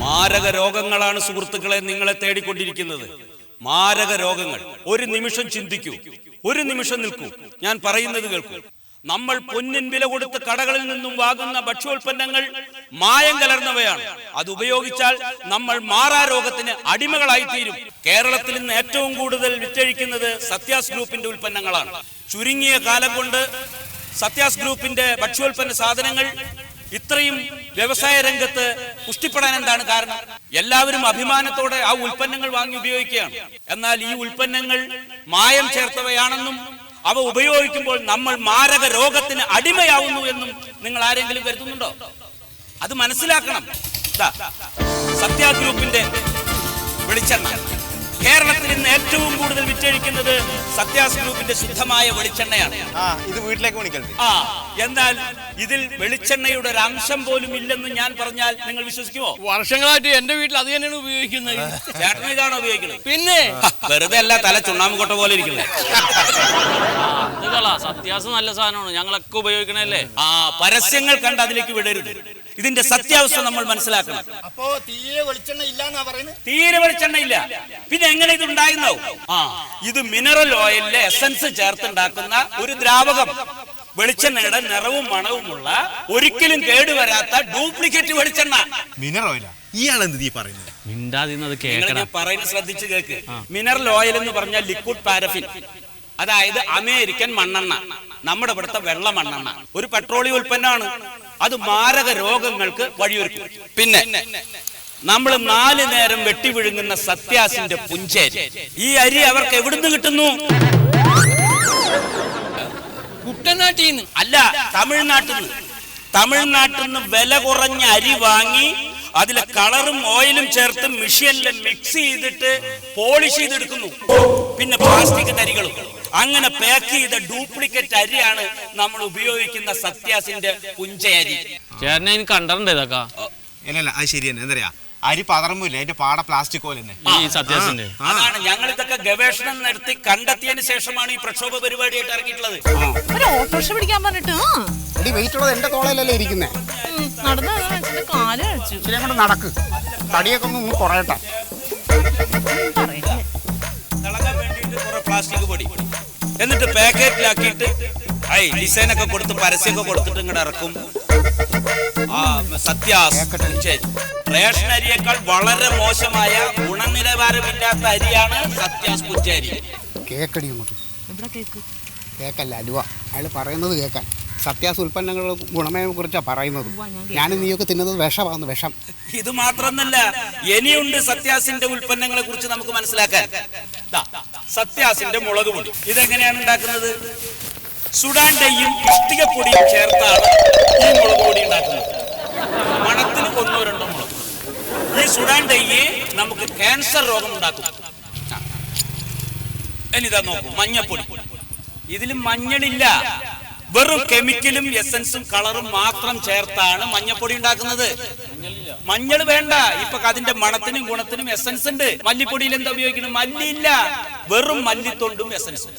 മാരക രോഗങ്ങളാണ് സുഹൃത്തുക്കളെ നിങ്ങളെ തേടിക്കൊണ്ടിരിക്കുന്നത്. മാരക രോഗങ്ങൾ. ഒരു നിമിഷം ചിന്തിക്കൂ, ഒരു നിമിഷം നിൽക്കൂ, ഞാൻ പറയുന്നത് കേൾക്കൂ. നമ്മൾ പൊന്നിൻ വില കൊടുത്ത് കടകളിൽ നിന്നും വാങ്ങുന്ന ഭക്ഷ്യോൽപ്പന്നങ്ങൾ മായം കലർന്നവയാണ്. അത് ഉപയോഗിച്ചാൽ നമ്മൾ മാറാരോഗത്തിന് അടിമകളായി തീരും. കേരളത്തിൽ ഇന്ന് ഏറ്റവും കൂടുതൽ വിറ്റഴിക്കുന്നത് സത്യാസ് ഗ്രൂപ്പിന്റെ ഉൽപ്പന്നങ്ങളാണ്. ചുരുങ്ങിയ കാലം കൊണ്ട് സത്യാസ് ഗ്രൂപ്പിന്റെ ഭക്ഷ്യോൽപ്പന്ന സാധനങ്ങൾ ഇത്രയും വ്യവസായ രംഗത്ത് പുഷ്ടിപ്പെടാൻ എന്താണ് കാരണം? എല്ലാവരും അഭിമാനത്തോടെ ആ ഉൽപ്പന്നങ്ങൾ വാങ്ങി ഉപയോഗിക്കുകയാണ്. എന്നാൽ ഈ ഉൽപ്പന്നങ്ങൾ മായം ചേർത്തവയാണെന്നും അവ ഉപയോഗിക്കുമ്പോൾ നമ്മൾ മാരക രോഗത്തിന് അടിമയാവുന്നു എന്നും നിങ്ങൾ ആരെങ്കിലും കരുതുന്നുണ്ടോ? അത് മനസ്സിലാക്കണം. സത്യാസ് ഗ്രൂപ്പിന്റെ വെളിച്ചെണ്ണ കേരളത്തിൽ ഇന്ന് ഏറ്റവും കൂടുതൽ വിറ്റഴിക്കുന്നത് സത്യാസ് ഗ്രൂപ്പിന്റെ ശുദ്ധമായ വെളിച്ചെണ്ണയാണ്. ഇത് വീട്ടിലേക്ക് മേടിക്കരുത്. എന്നാൽ ഇതിൽ വെളിച്ചെണ്ണയുടെ ഒരു അംശം പോലും ഇല്ലെന്ന് ഞാൻ പറഞ്ഞാൽ നിങ്ങൾ വിശ്വസിക്കുമോ? വർഷങ്ങളായിട്ട് എന്റെ വീട്ടിൽ അത് തന്നെയാണ് ഉപയോഗിക്കുന്നത്. ചേട്ടൻ ഇതാണോ ഉപയോഗിക്കുന്നത്? പിന്നെ വെറുതെ അല്ല, തല ചുണ്ണാമ്പുകൊട്ട പോലെ ഇരിക്കുന്നത്. സത്യാസ് നല്ല സാധനമാണ്, ഞങ്ങളൊക്കെ ഉപയോഗിക്കണല്ലേ. പരസ്യങ്ങൾ കണ്ട് അതിലേക്ക് വിടരുത്. ഇതിന്റെ സത്യാവസ്ഥ നമ്മൾ മനസ്സിലാക്കണം. അപ്പോ തീരെ വെളിച്ചെണ്ണ ഇല്ലാന്നാ പറയുന്നത്? തീരെ വെളിച്ചെണ്ണ ഇല്ല. പിന്നെ എങ്ങനെ ഇത് ഉണ്ടായിരുന്നാവും? ഇത് മിനറൽ ഓയിലിലെ എസൻസ് ചേർത്തുണ്ടാക്കുന്ന ഒരു ദ്രാവകം. വെളിച്ചെണ്ണയുടെ നിറവും മണവുമുള്ള ഒരിക്കലും കേടുവരാത്ത ഡ്യൂപ്ലിക്കേറ്റ് വെളിച്ചെണ്ണ. മിനറൽ ഓയിലാ? ഇയാളെന്ത് നീ പറയുന്നത്? പറയുന്നത് ശ്രദ്ധിച്ചു കേൾക്ക്. മിനറൽ ഓയിൽ എന്ന് പറഞ്ഞാൽ ലിക്വിഡ് പാരഫിൻ, അതായത് അമേരിക്കൻ മണ്ണെണ്ണ, നമ്മുടെ ഇവിടുത്തെ വെള്ള മണ്ണെണ്ണ. ഒരു പെട്രോളിയം ഉൽപ്പന്നമാണ്. അത് മാരക രോഗങ്ങൾക്ക് വഴിയൊരുക്കും. പിന്നെ നമ്മൾ 4 നേരം വെട്ടി വിഴുങ്ങുന്ന സത്യാസിന്റെ പുഞ്ചേരി. ഈ അരി അവർക്ക് എവിടുന്ന് കിട്ടുന്നു? കുട്ടനാട്ടിൽ നിന്ന് അല്ല, തമിഴ്നാട്ടിൽ നിന്ന്. തമിഴ്നാട്ടിൽ നിന്ന് വില കുറഞ്ഞ അരി വാങ്ങി അതിലെ കളറും ഓയിലും ചേർത്ത് മെഷീനിൽ മിക്സ് ചെയ്തിട്ട് പോളിഷ് ചെയ്തെടുക്കുന്നു. പിന്നെ പ്ലാസ്റ്റിക് തരികളും. അങ്ങനെ പാക്ക് ചെയ്ത ഡ്യൂപ്ലിക്കേറ്റ് അരിയാണ് നമ്മൾ ഉപയോഗിക്കുന്ന സത്യാസിന്റെ പുഞ്ചയരി. ചേട്ടനെ കണ്ടിട്ടുണ്ട് ഇതൊക്കെ? അല്ല, അത് ശരി തന്നെ. എന്താ അരി പതറുമ്പില്ല, അതിന്റെ പാട പ്ലാസ്റ്റിക് പോലെ തന്നെ. അതാണ് ഞങ്ങൾ ഇതൊക്കെ ഗവേഷണം നടത്തി കണ്ടെത്തിയതിനു ശേഷമാണ് ഈ പ്രക്ഷോഭ പരിപാടിയായിട്ട് ഇറങ്ങിയിട്ടുള്ളത്. ഓട്ടോറിക്ഷ പിടിക്കാൻ പറഞ്ഞിട്ട് വെയിറ്റ് ഉള്ളത് എന്റെ തോളയിലല്ലേ ഇരിക്കുന്നേ. നടക്ക്, തടിയൊക്കെ ഒന്ന് കുറയട്ടെ. തിളങ്ങാൻ വേണ്ടിയിട്ട് കുറെ പ്ലാസ്റ്റിക് പൊടി എന്നിട്ട് പാക്കറ്റിലാക്കിയിട്ട് ഡിസൈനൊക്കെ കൊടുത്ത് പരസ്യമൊക്കെ കൊടുത്തിട്ട് ഇങ്ങോട്ട് ഇറക്കും. സത്യാസ് റേഷൻ അരിയേക്കാൾ വളരെ മോശമായ ഗുണനിലവാരമില്ലാത്ത അരിയാണ് സത്യാസ് പുഞ്ചേരി. കേക്കടി അങ്ങോട്ട്. കേക്കല്ല, അലുവ. അയാൾ പറയുന്നത് കേൾക്കാൻ. സത്യാസ് ഉൽപ്പന്നങ്ങളുടെ ഗുണമേനെ കുറിച്ചാണ് പറയുന്നത്. ഞാനും നീയൊക്കെ തിന്നുന്നത് വിഷമാകുന്നു, വിഷം. ഇത് മാത്രമൊന്നല്ല, ഇനിയുണ്ട് സത്യാസിന്റെ ഉൽപ്പന്നങ്ങളെ കുറിച്ച് നമുക്ക് മനസ്സിലാക്കാൻ. സത്യാസിന്റെ മുളക് പൊടി ഇതെങ്ങനെയാണ് ഉണ്ടാക്കുന്നത്? സുഡാൻ ഡൈയും ഇഷ്ടികപ്പൊടിയും ചേർത്താണ് ഈ മുളക് പൊടി ഉണ്ടാക്കുന്നത്. മണത്തിന് 1-2 മുളക്. ഈ സുഡാൻ ഡൈ നമുക്ക് ക്യാൻസർ രോഗം ഉണ്ടാക്കും. ഇനിതാ നോക്കൂ, മഞ്ഞപ്പൊടി. ഇതിൽ മഞ്ഞളില്ല, വെറും കെമിക്കലും എസൻസും കളറും മാത്രം ചേർത്താണ് മഞ്ഞപ്പൊടി ഉണ്ടാക്കുന്നത്. മഞ്ഞൾ വേണ്ട. ഇപ്പൊ അതിന്റെ മണത്തിനും ഗുണത്തിനും എസൻസ് ഉണ്ട്. മല്ലിപ്പൊടിയിൽ എന്താ ഉപയോഗിക്കുന്നത്? മല്ലിയില്ല, വെറും മല്ലിത്തൊണ്ടും എസൻസും.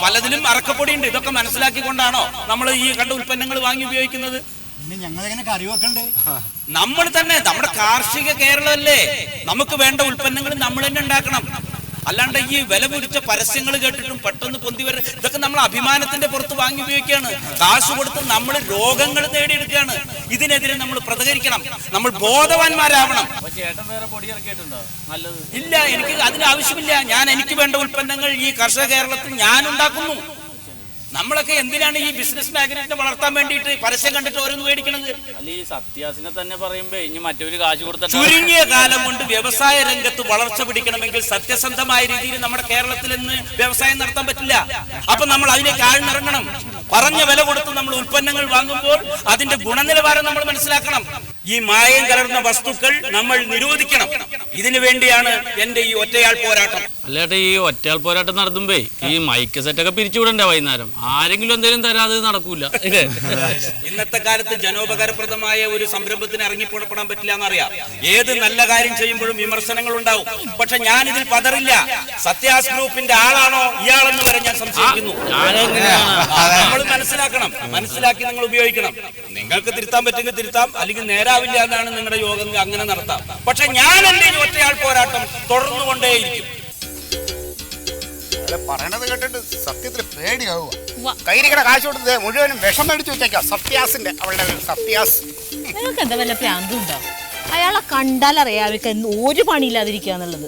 പലതിലും അറക്കപ്പൊടി ഉണ്ട്. ഇതൊക്കെ മനസ്സിലാക്കിക്കൊണ്ടാണോ നമ്മൾ ഈ കണ്ട ഉൽപ്പന്നങ്ങൾ വാങ്ങി ഉപയോഗിക്കുന്നത്? നമ്മൾ തന്നെ, നമ്മുടെ കാർഷിക കേരളമല്ലേ, നമുക്ക് വേണ്ട ഉൽപ്പന്നങ്ങൾ നമ്മൾ തന്നെ ഉണ്ടാക്കണം. അല്ലാണ്ട് ഈ വില പിടിച്ച പരസ്യങ്ങൾ കേട്ടിട്ടും പെട്ടെന്ന് പൊന്തി വരുന്ന ഇതൊക്കെ നമ്മൾ അഭിമാനത്തിന്റെ പുറത്ത് വാങ്ങി ഉപയോഗിക്കുകയാണ്. കാശ് കൊടുത്ത് നമ്മൾ രോഗങ്ങൾ നേടിയെടുക്കുകയാണ്. ഇതിനെതിരെ നമ്മൾ പ്രതികരിക്കണം. നമ്മൾ ബോധവാന്മാരാവണം. ഇല്ല, എനിക്ക് അതിന് ആവശ്യമില്ല. എനിക്ക് വേണ്ട ഉൽപ്പന്നങ്ങൾ ഈ കർഷക കേരളത്തിൽ ഞാൻ ഉണ്ടാക്കുന്നു. നമ്മളൊക്കെ എന്തിനാണ് ഈ ബിസിനസ് മാഗ്നറ്റിനെ വളർത്താൻ വേണ്ടിയിട്ട് പരസ്യം കണ്ടിട്ട് ഓരോന്ന് മേടിക്കണത്? സത്യാസിനെ തന്നെ പറയുമ്പോ ഇനി മറ്റൊരു കാശ് കൊടുത്ത ചുരുങ്ങിയ കാലം കൊണ്ട് വ്യവസായ രംഗത്ത് വളർച്ച പിടിക്കണമെങ്കിൽ സത്യസന്ധമായ രീതിയിൽ നമ്മുടെ കേരളത്തിൽ നിന്ന് വ്യവസായം നടത്താൻ പറ്റില്ല. അപ്പൊ നമ്മൾ അതിലേക്ക് ആഴ്ന്നിറങ്ങണം. പറഞ്ഞ വില കൊടുത്ത് നമ്മൾ ഉൽപ്പന്നങ്ങൾ വാങ്ങുമ്പോൾ അതിന്റെ ഗുണനിലവാരം നമ്മൾ മനസ്സിലാക്കണം. ഈ മായം കലർന്ന വസ്തുക്കൾ നമ്മൾ നിരോധിക്കണം. ഇതിനു വേണ്ടിയാണ് എന്റെ ഈ ഒറ്റയാൾ പോരാട്ടം. അല്ലേട്ടാ ഈ ഒറ്റയാൾ പോരാട്ടം നടത്തുമ്പേ ഈ മൈക്ക് സെറ്റൊക്കെ പിരിച്ചുവിടണ്ടേ വൈകുന്നേരം? ആരെങ്കിലും എന്തെങ്കിലും തരാതെ നടക്കൂല. ഇന്നത്തെ കാലത്ത് ജനോപകാരപ്രദമായ ഒരു സംരംഭത്തിന് ഇറങ്ങിപ്പുറപ്പെടാൻ പറ്റില്ല എന്നറിയാം. ഏത് നല്ല കാര്യം ചെയ്യുമ്പോഴും വിമർശനങ്ങൾ ഉണ്ടാവും. പക്ഷെ ഞാൻ ഇതിൽ പതറില്ല. സത്യാസ് ഗ്രൂപ്പിന്റെ ആളാണോ ഇയാളെന്ന് വരെ ഞാൻ സംശയിക്കുന്നു. നമ്മൾ മനസ്സിലാക്കണം, മനസ്സിലാക്കി നിങ്ങൾ ഉപയോഗിക്കണം. നിങ്ങൾക്ക് തിരുത്താൻ പറ്റുമെങ്കിൽ തിരുത്താം, അല്ലെങ്കിൽ നേരാവില്ല എന്നാണ് നിങ്ങളുടെ യോഗം, അങ്ങനെ നടത്താം. പക്ഷെ ഞാൻ എന്റെ ഒറ്റയാൾ പോരാട്ടം തുടർന്നുകൊണ്ടേയിരിക്കും. പറയണത് കേട്ടിട്ട് സത്യത്തിൽ പേടിയാവുക. കയ്യിരിക്കണ കാശ് കൊടുത്ത് മുഴുവനും വിഷം മേടിച്ചു വെച്ചേക്കാം. സത്യാസിന്റെ അവളുടെ സത്യാസ്. നിങ്ങൾക്ക് എന്താ വല്ല പ്രാന്തും ഉണ്ടോ? അയാളെ കണ്ടാലറിയാം അവർക്ക് ഒരു പണിയില്ലാതിരിക്കാന്നുള്ളത്.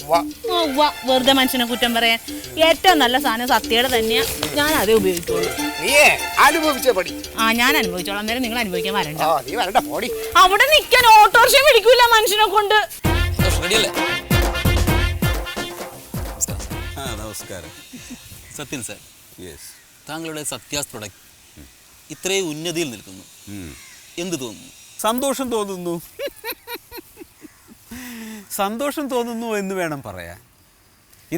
വെറുതെ മനുഷ്യനെ കുറ്റം പറയാൻ. ഏറ്റവും നല്ല സാധനം സത്യയുടെ തന്നെയാ. ഞാൻ അതേ ഉപയോഗിക്കുള്ളൂ. നീയേ അനുഭവിച്ച പടി. ഞാൻ അനുഭവിച്ചോളാം. അന്നേരം നിങ്ങൾ അനുഭവിക്കാൻ വരണ്ട. നീ വരണ്ട പോടി. അവിടെ നിൽക്കാൻ ഓട്ടോറിക്ഷ പിടിക്കൂല മനുഷ്യനെ കൊണ്ട്. നമസ്കാരം. Sathyan sir, yes. താങ്കളുടെ സത്യാസ് പ്രൊഡക്റ്റ് ഇത്രയും ഉന്നതിയിൽ നിൽക്കുന്നു, എന്ത് തോന്നുന്നു? സന്തോഷം തോന്നുന്നു. സന്തോഷം തോന്നുന്നു എന്ന് വേണം പറയാൻ.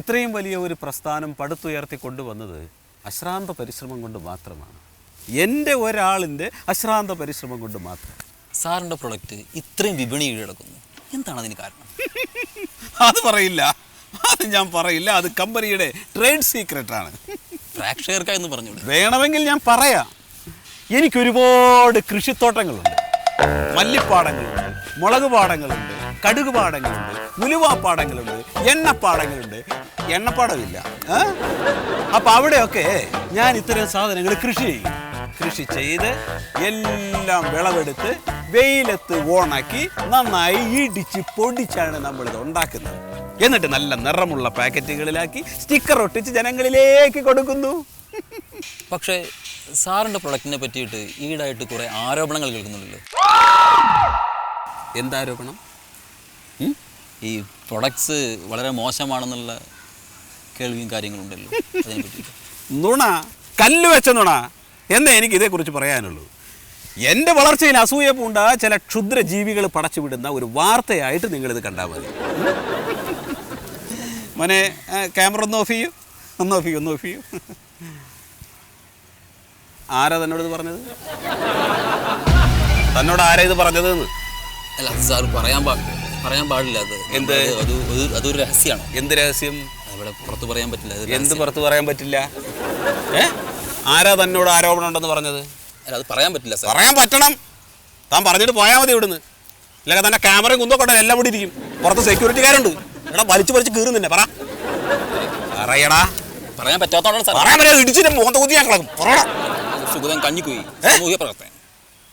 ഇത്രയും വലിയ ഒരു പ്രസ്ഥാനം പടുത്തുയർത്തി കൊണ്ടുവന്നത് അശ്രാന്ത പരിശ്രമം കൊണ്ട് മാത്രമാണ്. എൻ്റെ ഒരാളിൻ്റെ അശ്രാന്ത പരിശ്രമം കൊണ്ട് മാത്രം. സാറിൻ്റെ പ്രൊഡക്റ്റ് ഇത്രയും വിപണി കീഴടക്കുന്നു, എന്താണ് അതിന് കാരണം? അത് പറയില്ല, അത് ഞാൻ പറയില്ല. അത് കമ്പനിയുടെ ട്രേഡ് സീക്രട്ടാണ്. പ്രേക്ഷകർക്കായെന്ന് പറഞ്ഞൂടെ? വേണമെങ്കിൽ ഞാൻ പറയാം. എനിക്കൊരുപാട് കൃഷിത്തോട്ടങ്ങളുണ്ട്, മല്ലിപ്പാടങ്ങളുണ്ട്, മുളക് പാടങ്ങളുണ്ട്, കടുക് പാടങ്ങളുണ്ട്, ഉലുവാപ്പാടങ്ങളുണ്ട്, എണ്ണപ്പാടങ്ങളുണ്ട്. എണ്ണപ്പാടമില്ല. അപ്പം അവിടെയൊക്കെ ഞാൻ ഇത്തരം സാധനങ്ങൾ കൃഷി ചെയ്യും. കൃഷി ചെയ്ത് എല്ലാം വിളവെടുത്ത് വെയിലത്ത് ഓണാക്കി നന്നായി ഇടിച്ച് പൊടിച്ചാണ് നമ്മളിത് ഉണ്ടാക്കുന്നത്. എന്നിട്ട് നല്ല നിറമുള്ള പാക്കറ്റുകളിലാക്കി സ്റ്റിക്കർ ഒട്ടിച്ച് ജനങ്ങളിലേക്ക് കൊടുക്കുന്നു. പക്ഷേ സാറിൻ്റെ പ്രൊഡക്റ്റിനെ പറ്റിയിട്ട് ഈടായിട്ട് കുറേ ആരോപണങ്ങൾ കേൾക്കുന്നുണ്ടല്ലോ. എന്താരോപണം? ഈ പ്രൊഡക്ട്സ് വളരെ മോശമാണെന്നുള്ള കേൾവിയും കാര്യങ്ങളുണ്ടല്ലോ, അതിനെ പറ്റിയിട്ട്. നുണ, കല്ല് വെച്ച നുണ എന്നേ എനിക്ക് ഇതേക്കുറിച്ച് പറയാനുള്ളൂ. എൻ്റെ വളർച്ചയിൽ അസൂയ പൂണ്ട ചില ക്ഷുദ്ര ജീവികൾ പടച്ചുവിടുന്ന ഒരു വാർത്തയായിട്ട് നിങ്ങളിത് കണ്ടാൽ മതി. മോനെ, ക്യാമറ ഒന്ന് ഓഫ് ചെയ്യൂ, ഒന്ന് ഓഫ് ചെയ്യൂ. ആരാ തന്നോട് ഇത് പറഞ്ഞത്? തന്നോട് ആരാ ഇത് പറഞ്ഞത്? അല്ല സാർ, പറയാൻ പാടില്ല. അത് എന്ത്? അതൊരു രഹസ്യമാണ്. എന്ത് രഹസ്യം? അവിടെ പുറത്ത് പറയാൻ പറ്റില്ല. എന്ത് പുറത്ത് പറയാൻ പറ്റില്ല? ആരാ തന്നോട് ആരോപണം ഉണ്ടെന്ന് പറഞ്ഞത്? അല്ല, അത് പറയാൻ പറ്റില്ല സാർ. പറയാൻ പറ്റണം. താൻ പറഞ്ഞിട്ട് പോയാൽ മതി ഇവിടുന്ന്. ഇല്ലെങ്കിൽ തന്നെ ക്യാമറയും കുന്തോക്കട്ടെ എല്ലാം ഇവിടെ ഇരിക്കും. പുറത്ത് സെക്യൂരിറ്റിക്കാരുണ്ട്. എടാ വലിച്ചു കീറും തന്നെ. പറയടാ. പറയാൻ പറ്റാത്തോണ്ടാണ് സാർ. പറയാൻ പറ്റാതെ ഇടിച്ചിട്ട് മുഖത്ത് കുത്തി ഞാൻ കളക്കും. സുഗതൻ കഞ്ഞിക്കുഴി, സാമൂഹിക പ്രവർത്തകൻ.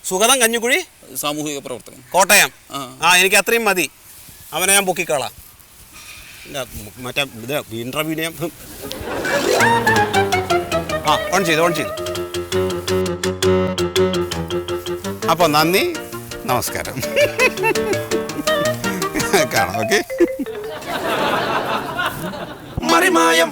സുഗതൻ കഞ്ഞിക്കുഴി, സാമൂഹിക പ്രവർത്തകൻ, കോട്ടയം. എനിക്ക് അത്രയും മതി. അവനെ ഞാൻ പൊക്കിക്കളാം. മറ്റേ ഇത് ഇന്റർവ്യൂവിന് ഞാൻ ഓൺ ചെയ്തു. അപ്പോൾ നന്ദി, നമസ്കാരം. കാണാം. ഓക്കെ. മറിമായം.